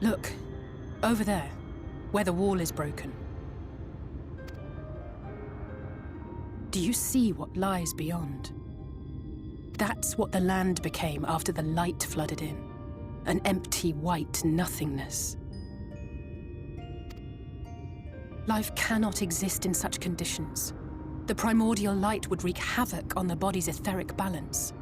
Look, over there, where the wall is broken. Do you see what lies beyond? That's what the land became after the light flooded in. An empty, white nothingness. Life cannot exist in such conditions. The primordial light would wreak havoc on the body's etheric balance.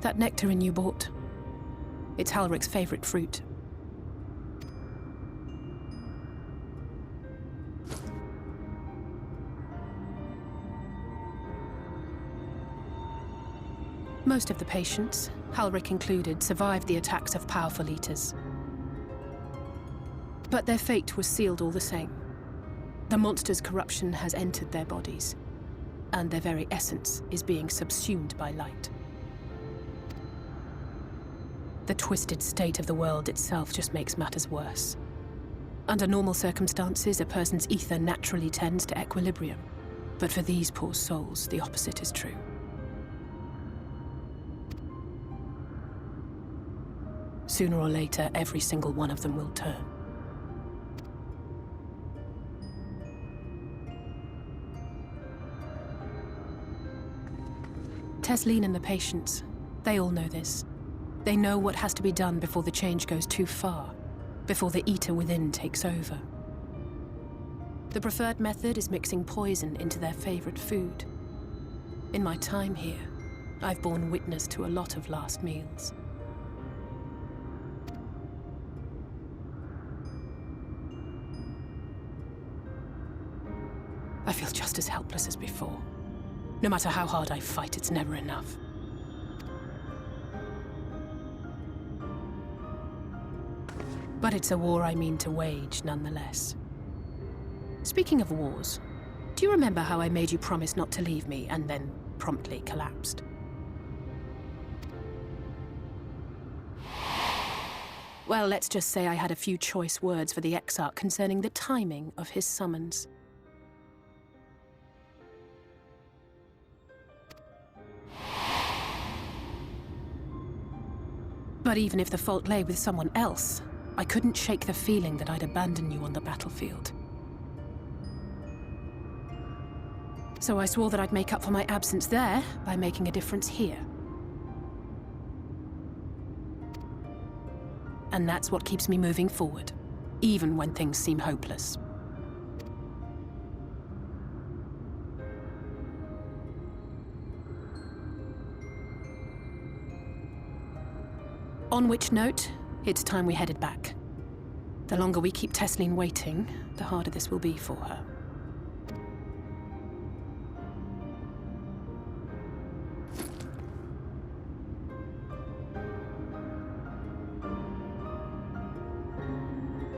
That nectarine you bought, it's Halric's favorite fruit. Most of the patients, Halric included, survived the attacks of powerful eaters. But their fate was sealed all the same. The monster's corruption has entered their bodies, and their very essence is being subsumed by light. The twisted state of the world itself just makes matters worse. Under normal circumstances, a person's ether naturally tends to equilibrium. But for these poor souls, the opposite is true. Sooner or later, every single one of them will turn. Tesleen and the patients, they all know this. They know what has to be done before the change goes too far, before the eater within takes over. The preferred method is mixing poison into their favorite food. In my time here, I've borne witness to a lot of last meals. I feel just as helpless as before. No matter how hard I fight, it's never enough. But it's a war I mean to wage, nonetheless. Speaking of wars, do you remember how I made you promise not to leave me and then promptly collapsed? Well, let's just say I had a few choice words for the Exarch concerning the timing of his summons. But even if the fault lay with someone else, I couldn't shake the feeling that I'd abandon you on the battlefield. So I swore that I'd make up for my absence there by making a difference here. And that's what keeps me moving forward, even when things seem hopeless. On which note, it's time we headed back. The longer we keep Tesleen waiting, the harder this will be for her.